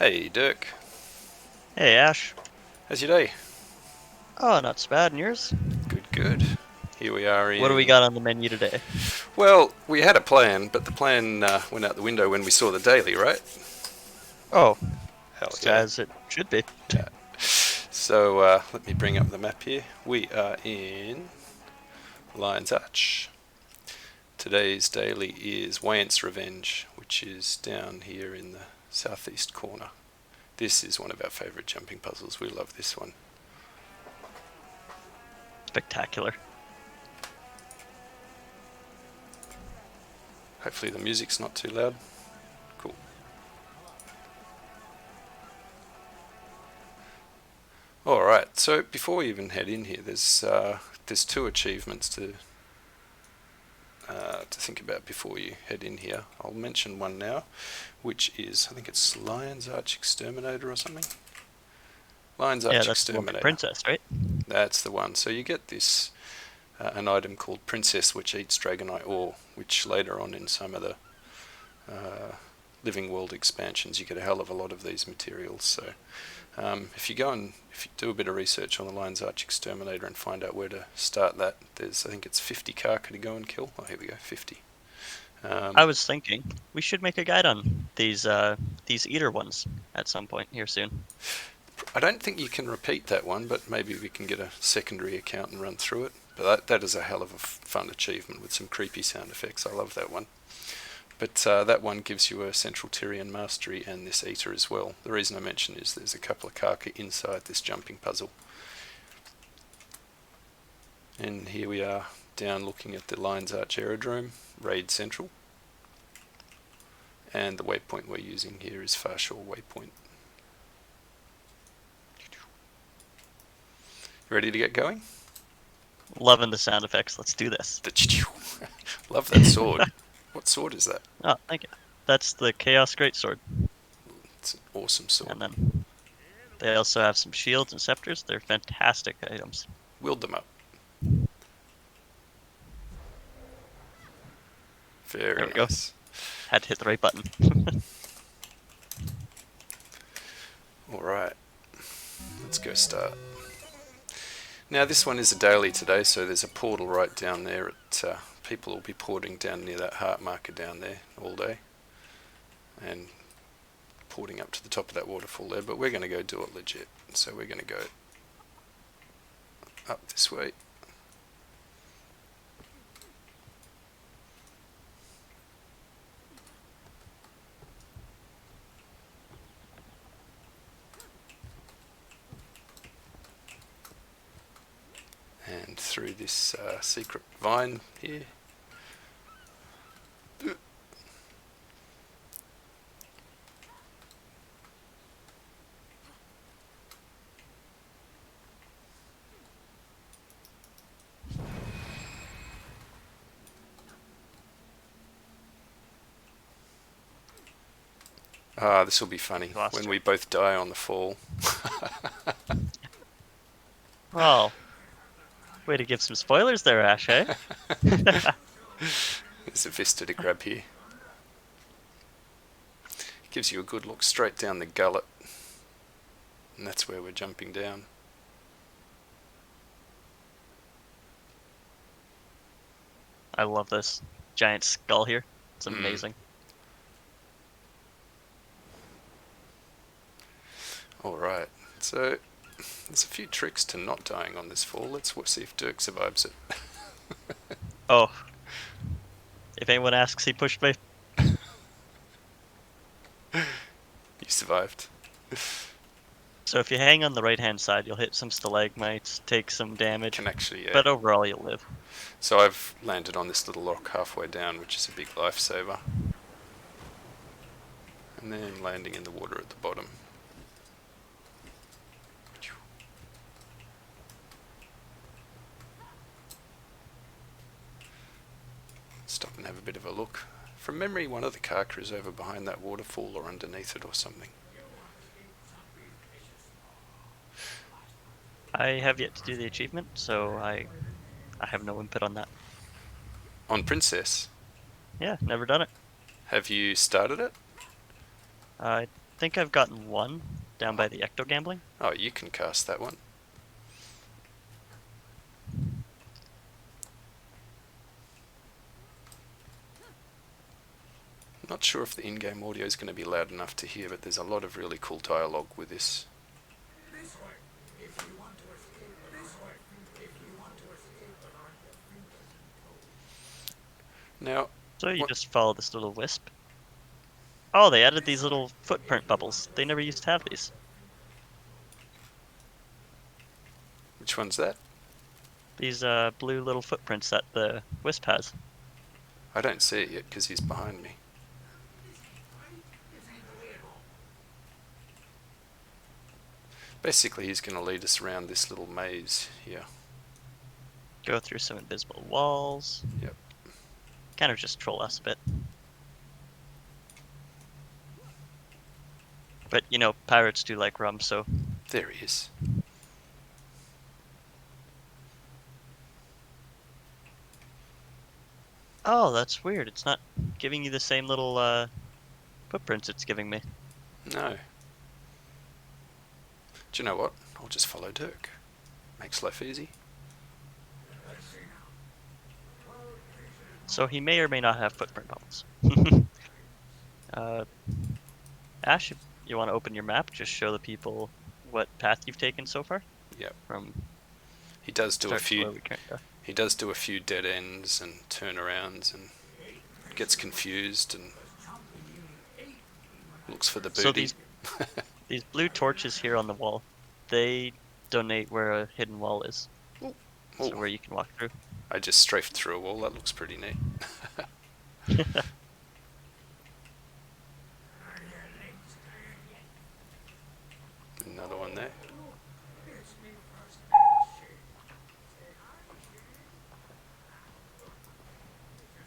Hey Dirk, Hey Ash. how's your day? Oh, not so bad. And yours? Good, good. Here we are What do we in. got on the menu today? Well, we had a plan, but the plan went out the window when we saw the daily, right? Oh, Hell yeah. as it should be. Yeah. So let me bring up the map here. We are in Lion's Arch. Today's daily is Wayandt's Revenge, which is down here in the southeast corner. This is one of our favourite jumping puzzles. We love this one. Spectacular. Hopefully the music's not too loud. Cool. All right. So before we even head in here, there's two achievements to think about before you head in here. I'll mention one now, which is I think it's Lion's Arch Exterminator or something. Lion's Yeah, Arch that's the one with Exterminator. Princess, right? That's the one. So you get this an item called Princess, which eats Dragonite ore, which later on in some of the Living World expansions you get a hell of a lot of these materials. So if you do a bit of research on the Lion's Arch Exterminator and find out where to start that, I think it's 50 Karka to go and kill. Oh, here we go, 50. I was thinking we should make a guide on these eater ones at some point here soon. I don't think you can repeat that one, but maybe we can get a secondary account and run through it. But that is a hell of a fun achievement with some creepy sound effects. I love that one. But that one gives you a Central Tyrian Mastery and this Eater as well. The reason I mention is there's a couple of Karka inside this jumping puzzle. And here we are down looking at the Lion's Arch Aerodrome, Raid Central. And the waypoint we're using here is Farshore Waypoint. You ready to get going? Loving the sound effects. Let's do this. Love that sword. What sword is that? Oh, thank you. That's the Chaos Greatsword. It's an awesome sword. And then they also have some shields and scepters. They're fantastic items. Wield them up. There Very we go. nice. Had to hit the right button. Alright, let's go start. Now this one is a daily today, so there's a portal right down there. People will be porting down near that heart marker down there all day. And porting up to the top of that waterfall there, but we're going to go do it legit. So we're going to go up this way. And through this secret vine here. Ah, this will be funny when we both die on the fall. Well, way to give some spoilers there, Ash, eh? There's a vista to grab here. It gives you a good look straight down the gullet. And that's where we're jumping down. I love this giant skull here. It's amazing. Alright, so there's a few tricks to not dying on this fall. Let's see if Dirk survives it. Oh, if anyone asks, he pushed me. You survived. So if you hang on the right-hand side, you'll hit some stalagmites, take some damage, Can actually, yeah. but overall you'll live. So I've landed on this little rock halfway down, which is a big lifesaver. And then landing in the water at the bottom. Stop and have a bit of a look. From memory, one of the Karka is over behind that waterfall or underneath it or something. I have yet to do the achievement, so I have no input on that. On Princess? Yeah, never done it. Have you started it? I think I've gotten one down by the ecto gambling. Oh, you can cast that one. I'm not sure if the in-game audio is going to be loud enough to hear, but there's a lot of really cool dialogue with this. Now, So you what, just follow this little wisp. Oh, they added these little footprint bubbles. They never used to have these. which one's that? These blue little footprints that the wisp has. I don't see it yet because he's behind me. Basically, he's going to lead us around this little maze here. Go through some invisible walls. Yep. Kind of just troll us a bit. But, you know, pirates do like rum, so... There he is. Oh, that's weird. It's not giving you the same little footprints it's giving me. No. Do you know what? I'll just follow Dirk. Makes life easy. So he may or may not have footprint bubbles. Ash, if you want to open your map, just show the people what path you've taken so far. Yep. From He does do a start to where few. we can't go. He does do a few dead ends and turnarounds and gets confused and looks for the booty. So these blue torches here on the wall, they donate where a hidden wall is. Ooh. So Ooh. where you can walk through. I just strafed through a wall. That looks pretty neat. Another one there.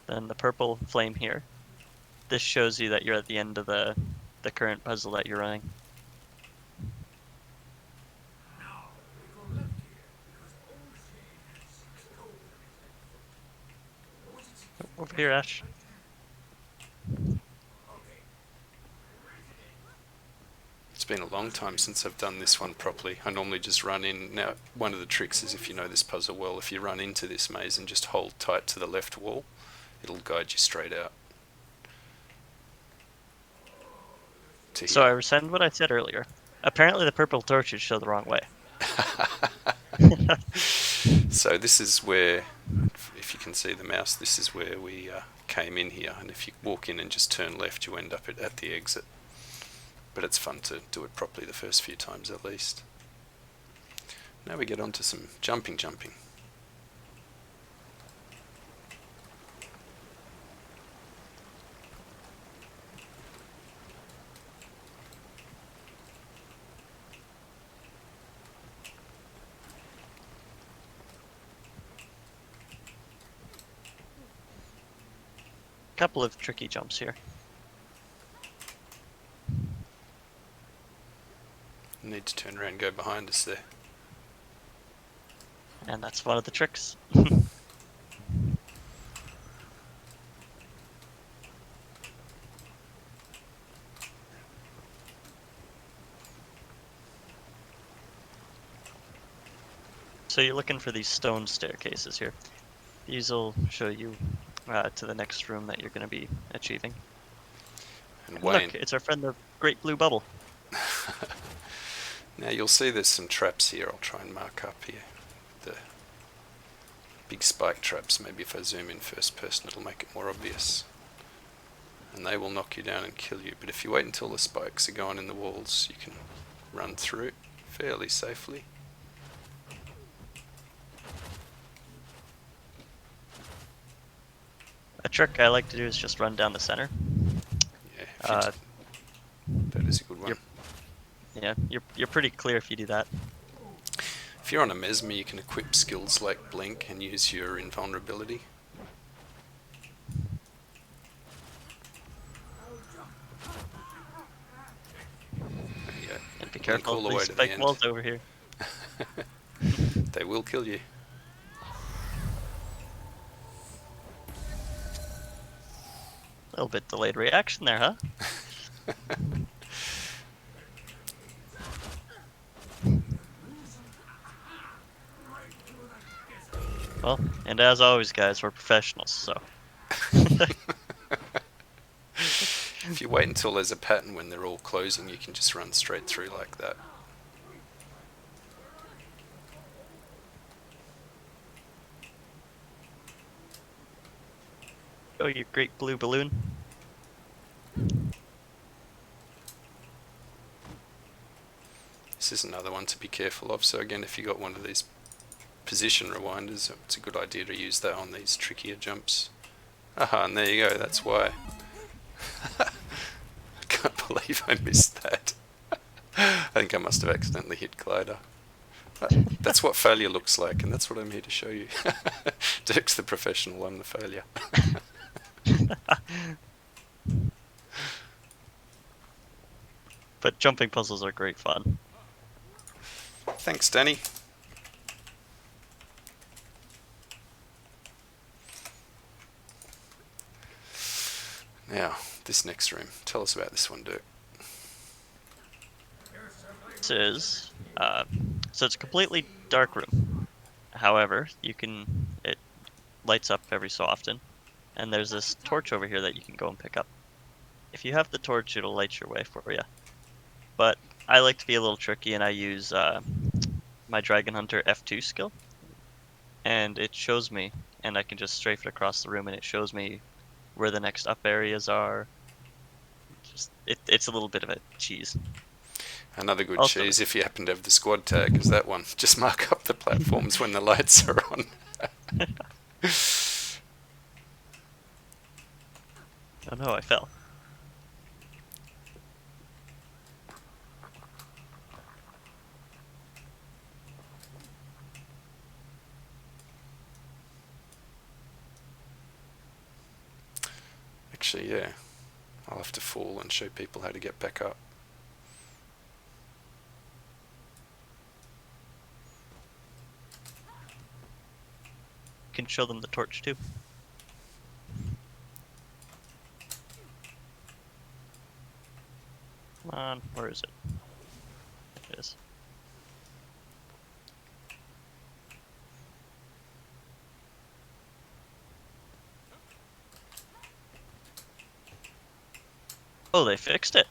Then the purple flame here. This shows you that you're at the end of the current puzzle that you're running. Over here, Ash. It's been a long time since I've done this one properly. I normally just run in. Now, one of the tricks is, if you know this puzzle well, if you run into this maze and just hold tight to the left wall, it'll guide you straight out. So I rescind what I said earlier. Apparently the purple torches show the wrong way. So this is where, if you can see the mouse, this is where we came in here. And if you walk in and just turn left, you end up at the exit. But it's fun to do it properly the first few times at least. Now we get on to some jumping. Couple of tricky jumps here. Need to turn around and go behind us there. And that's one of the tricks. So you're looking for these stone staircases here. These will show you to the next room that you're going to be achieving. And Look, it's our friend the Great Blue Bubble. Now you'll see there's some traps here. I'll try and mark up here. The big spike traps. Maybe if I zoom in first person it'll make it more obvious. And they will knock you down and kill you. But if you wait until the spikes are gone in the walls, you can run through fairly safely. A trick I like to do is just run down the center. Yeah, that is a good one. Yeah, you're pretty clear if you do that. If you're on a mesmer, you can equip skills like blink and use your invulnerability. There you go. And be Blink careful all the of way these to the spike end. walls over here. They will kill you. A little bit delayed reaction there, huh? And as always, guys, we're professionals, so. If you wait until there's a pattern when they're all closing, you can just run straight through like that. Oh, you great blue balloon. This is another one to be careful of. So again, if you got one of these position rewinders, it's a good idea to use that on these trickier jumps. Aha, and there you go, that's why. I can't believe I missed that. I think I must have accidentally hit glider. But that's what failure looks like, and that's what I'm here to show you. Dirk's the professional, I'm the failure. But jumping puzzles are great fun. Thanks, Danny. Now, this next room. Tell us about this one, Dirk. This is, so it's a completely dark room. However, it lights up every so often. And there's this torch over here that you can go and pick up. If you have the torch, it'll light your way for you. But I like to be a little tricky, and I use my Dragon Hunter F2 skill. And it shows me, and I can just strafe it across the room, and it shows me where the next up areas are. It's a little bit of a cheese. Another good cheese, if you happen to have the squad tag, is that one. Just mark up the platforms when the lights are on. Oh no, I fell. Actually, yeah. I'll have to fall and show people how to get back up. You can show them the torch too. Come on, where is it? It is. Oh, they fixed it.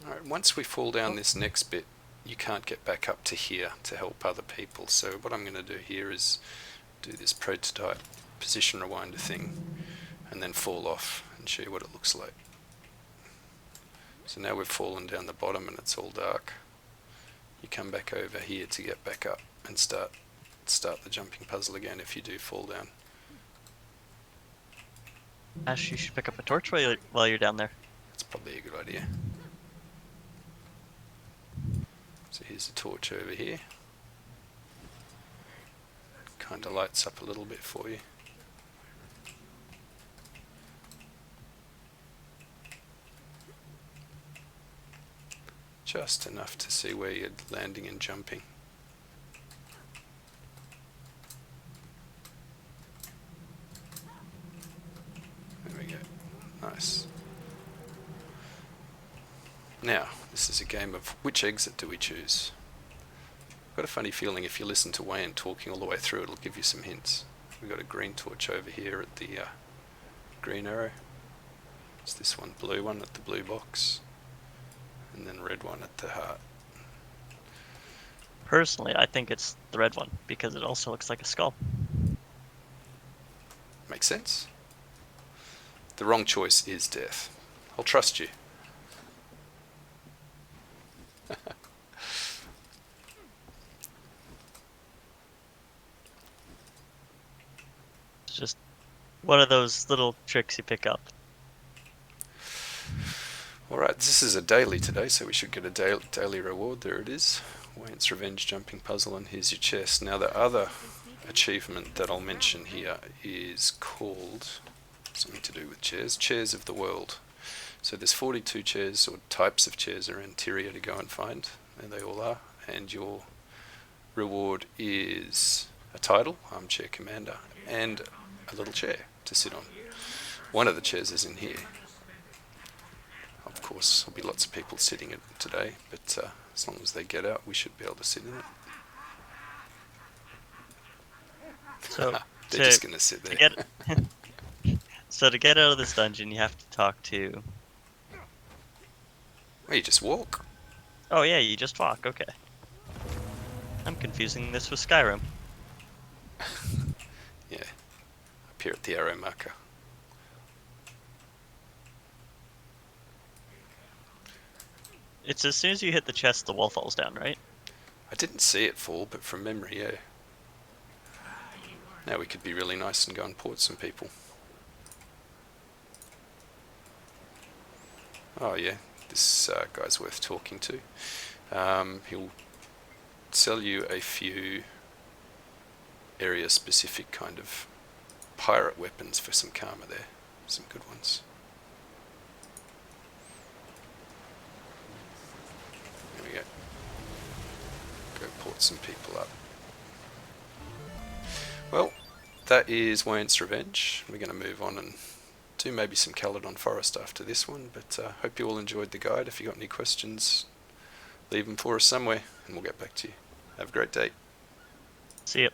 Alright, once we fall down this next bit, you can't get back up to here to help other people. So what I'm going to do here is do this prototype position rewinder thing and then fall off and show you what it looks like. So now we've fallen down the bottom and it's all dark. You come back over here to get back up and start the jumping puzzle again if you do fall down. Ash, you should pick up a torch while you're down there. That's probably a good idea. So here's the torch over here. Kind of lights up a little bit for you. Just enough to see where you're landing and jumping. There we go. Nice. Now, this is a game of which exit do we choose? I've got a funny feeling if you listen to Weyandt talking all the way through, it'll give you some hints. We've got a green torch over here at the green arrow. It's this one, blue one at the blue box. And then red one at the heart. Personally, I think it's the red one, because it also looks like a skull. Makes sense? The wrong choice is death. I'll trust you. It's just one of those little tricks you pick up. Alright, this is a daily today, so we should get a daily reward. There it is. Wayandt's Revenge Jumping Puzzle, and here's your chest. Now the other achievement that I'll mention here is called something to do with chairs. Chairs of the World. So there's 42 chairs, or types of chairs around Tyria to go and find. There they all are. And your reward is a title, Armchair Commander, and a little chair to sit on. One of the chairs is in here. Of course, there'll be lots of people sitting in it today, but as long as they get out, we should be able to sit in So They're to just going to sit to there. get so to get out of this dungeon, you have to talk to. Well, you just walk. Oh yeah, you just walk. Okay. I'm confusing this with Skyrim. Yeah, up here at the arrow marker. It's as soon as you hit the chest, the wall falls down, right? I didn't see it fall, but from memory, yeah. Now we could be really nice and go and port some people. Oh yeah, this guy's worth talking to. He'll sell you a few area-specific kind of pirate weapons for some karma there. Some good ones. There we go. Go port some people up. Well, that is Wayandt's Revenge. We're going to move on and do maybe some Caledon Forest after this one, but hope you all enjoyed the guide. If you got any questions, leave them for us somewhere and we'll get back to you. Have a great day. See ya.